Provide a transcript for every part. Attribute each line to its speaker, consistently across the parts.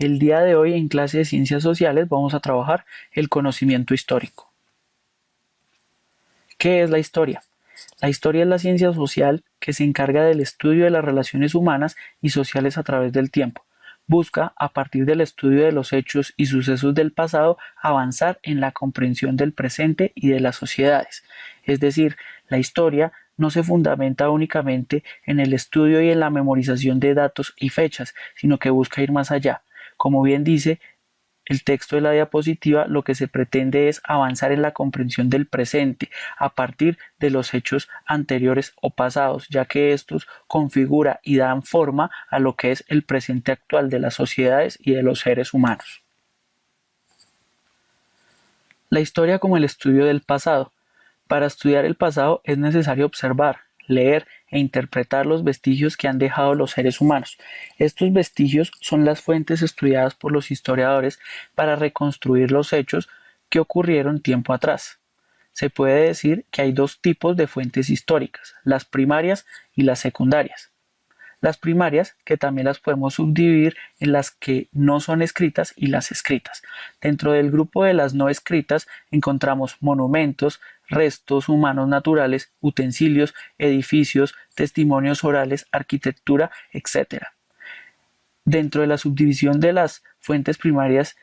Speaker 1: El día de hoy en clase de Ciencias Sociales vamos a trabajar el conocimiento histórico. ¿Qué es la historia? La historia es la ciencia social que se encarga del estudio de las relaciones humanas y sociales a través del tiempo. Busca, a partir del estudio de los hechos y sucesos del pasado, avanzar en la comprensión del presente y de las sociedades. Es decir, la historia no se fundamenta únicamente en el estudio y en la memorización de datos y fechas, sino que busca ir más allá. Como bien dice el texto de la diapositiva, lo que se pretende es avanzar en la comprensión del presente a partir de los hechos anteriores o pasados, ya que estos configuran y dan forma a lo que es el presente actual de las sociedades y de los seres humanos. La historia como el estudio del pasado. Para estudiar el pasado es necesario observar, leer e interpretar los vestigios que han dejado los seres humanos. Estos vestigios son las fuentes estudiadas por los historiadores para reconstruir los hechos que ocurrieron tiempo atrás. Se puede decir que hay dos tipos de fuentes históricas, las primarias y las secundarias. Las primarias, que también las podemos subdividir en las que no son escritas y las escritas. Dentro del grupo de las no escritas encontramos monumentos, restos humanos naturales, utensilios, edificios, testimonios orales, arquitectura, etc. Dentro de la subdivisión de las fuentes primarias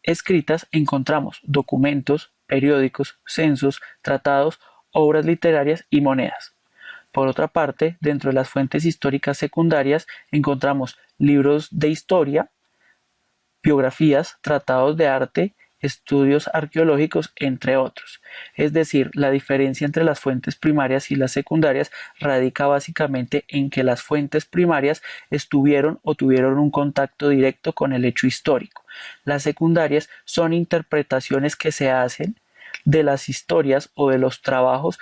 Speaker 1: escritas encontramos documentos, periódicos, censos, tratados, obras literarias y monedas. Por otra parte, dentro de las fuentes históricas secundarias encontramos libros de historia, biografías, tratados de arte, estudios arqueológicos, entre otros. Es decir, la diferencia entre las fuentes primarias y las secundarias radica básicamente en que las fuentes primarias estuvieron o tuvieron un contacto directo con el hecho histórico. Las secundarias son interpretaciones que se hacen de las historias o de los trabajos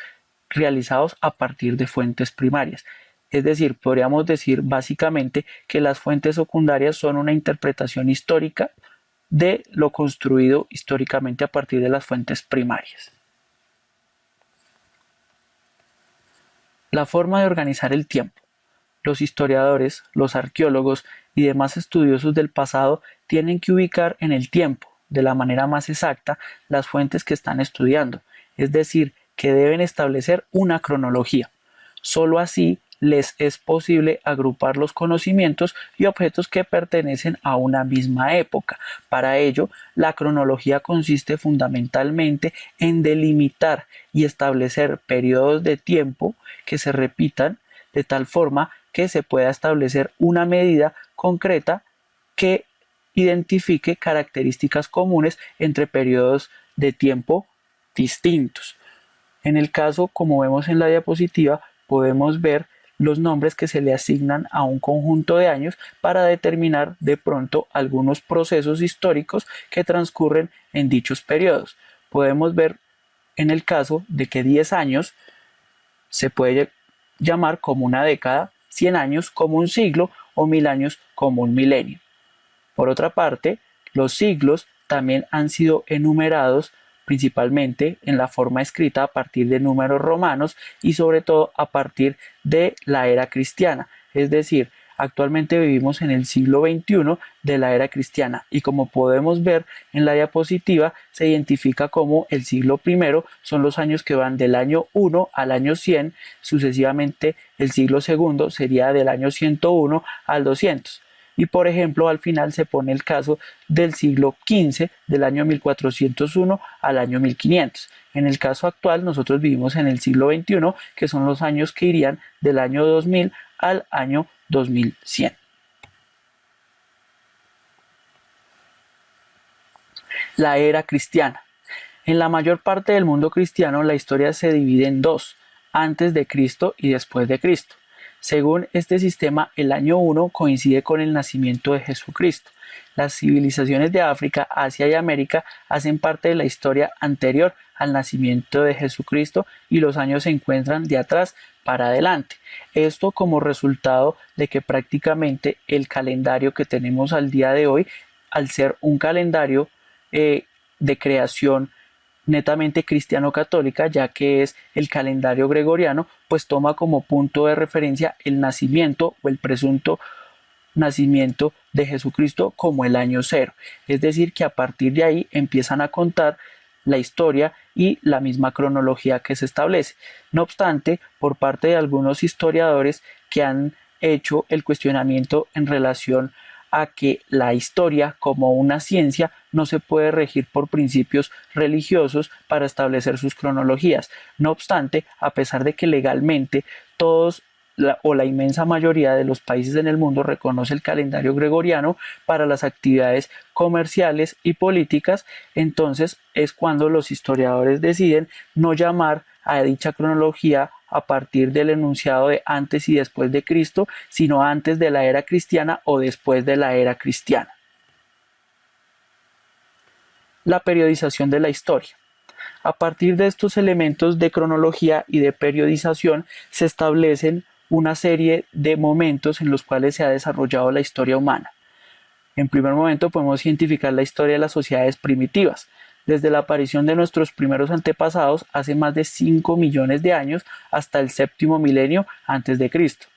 Speaker 1: realizados a partir de fuentes primarias. Es decir, podríamos decir básicamente que las fuentes secundarias son una interpretación histórica de lo construido históricamente a partir de las fuentes primarias. La forma de organizar el tiempo. Los historiadores, los arqueólogos y demás estudiosos del pasado tienen que ubicar en el tiempo, de la manera más exacta, las fuentes que están estudiando, es decir, que deben establecer una cronología. Solo así les es posible agrupar los conocimientos y objetos que pertenecen a una misma época. Para ello, la cronología consiste fundamentalmente en delimitar y establecer periodos de tiempo que se repitan de tal forma que se pueda establecer una medida concreta que identifique características comunes entre periodos de tiempo distintos. En el caso, como vemos en la diapositiva, podemos ver los nombres que se le asignan a un conjunto de años para determinar de pronto algunos procesos históricos que transcurren en dichos periodos. Podemos ver en el caso de que 10 años se puede llamar como una década, 100 años como un siglo o 1000 años como un milenio. Por otra parte, los siglos también han sido enumerados principalmente en la forma escrita a partir de números romanos y sobre todo a partir de la era cristiana. Es decir, actualmente vivimos en el siglo XXI de la era cristiana y como podemos ver en la diapositiva se identifica como el siglo I son los años que van del año 1 al año 100, sucesivamente el siglo II sería del año 101 al 200. Y por ejemplo al final se pone el caso del siglo XV del año 1401 al año 1500. En el caso actual nosotros vivimos en el siglo XXI que son los años que irían del año 2000 al año 2100. La era cristiana. En la mayor parte del mundo cristiano la historia se divide en dos, antes de Cristo y después de Cristo. Según este sistema, el año 1 coincide con el nacimiento de Jesucristo. Las civilizaciones de África, Asia y América hacen parte de la historia anterior al nacimiento de Jesucristo y los años se encuentran de atrás para adelante. Esto como resultado de que prácticamente el calendario que tenemos al día de hoy, al ser un calendario de creación netamente cristiano-católica, ya que es el calendario gregoriano, pues toma como punto de referencia el nacimiento o el presunto nacimiento de Jesucristo como el año cero. Es decir, que a partir de ahí empiezan a contar la historia y la misma cronología que se establece. No obstante, por parte de algunos historiadores que han hecho el cuestionamiento en relación a que la historia como una ciencia no se puede regir por principios religiosos para establecer sus cronologías. No obstante, a pesar de que legalmente todos la inmensa mayoría de los países en el mundo reconoce el calendario gregoriano para las actividades comerciales y políticas, entonces es cuando los historiadores deciden no llamar a dicha cronología a partir del enunciado de antes y después de Cristo, sino antes de la era cristiana o después de la era cristiana. La periodización de la historia. A partir de estos elementos de cronología y de periodización se establecen una serie de momentos en los cuales se ha desarrollado la historia humana. En primer momento podemos identificar la historia de las sociedades primitivas, desde la aparición de nuestros primeros antepasados hace más de 5 millones de años hasta el séptimo milenio antes de Cristo.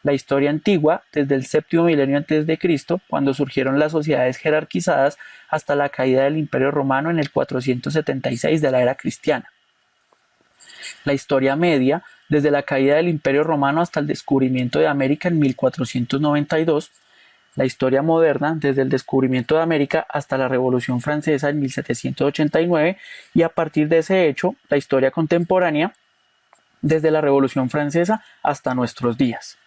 Speaker 1: La historia antigua, desde el séptimo milenio antes de Cristo, cuando surgieron las sociedades jerarquizadas, hasta la caída del Imperio Romano en el 476 de la era cristiana. La historia media, desde la caída del Imperio Romano hasta el descubrimiento de América en 1492, la historia moderna, desde el descubrimiento de América hasta la Revolución Francesa en 1789, y a partir de ese hecho, la historia contemporánea, desde la Revolución Francesa hasta nuestros días.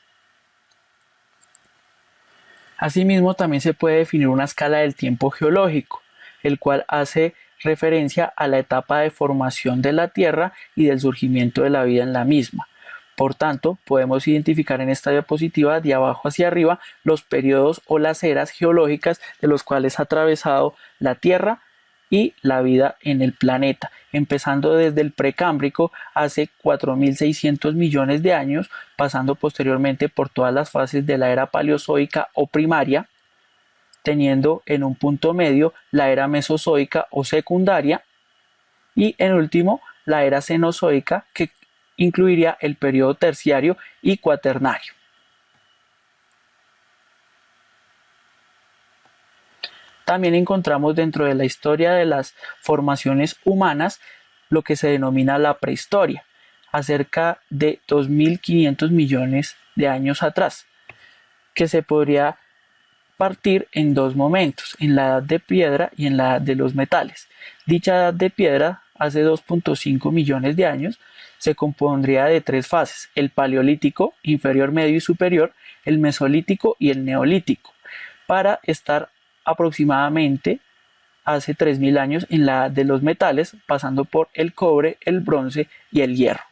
Speaker 1: Asimismo, también se puede definir una escala del tiempo geológico, el cual hace referencia a la etapa de formación de la Tierra y del surgimiento de la vida en la misma. Por tanto, podemos identificar en esta diapositiva de abajo hacia arriba los periodos o las eras geológicas de los cuales ha atravesado la Tierra y la vida en el planeta, empezando desde el Precámbrico hace 4.600 millones de años, pasando posteriormente por todas las fases de la era Paleozoica o primaria, teniendo en un punto medio la era Mesozoica o secundaria y en último la era Cenozoica, que incluiría el periodo terciario y cuaternario. También encontramos dentro de la historia de las formaciones humanas lo que se denomina la prehistoria, acerca de 2.500 millones de años atrás, que se podría partir en dos momentos, en la edad de piedra y en la edad de los metales. Dicha edad de piedra, hace 2.5 millones de años, se compondría de tres fases: el paleolítico, inferior, medio y superior, el mesolítico y el neolítico, para estar aproximadamente hace 3.000 años en la edad de los metales, pasando por el cobre, el bronce y el hierro.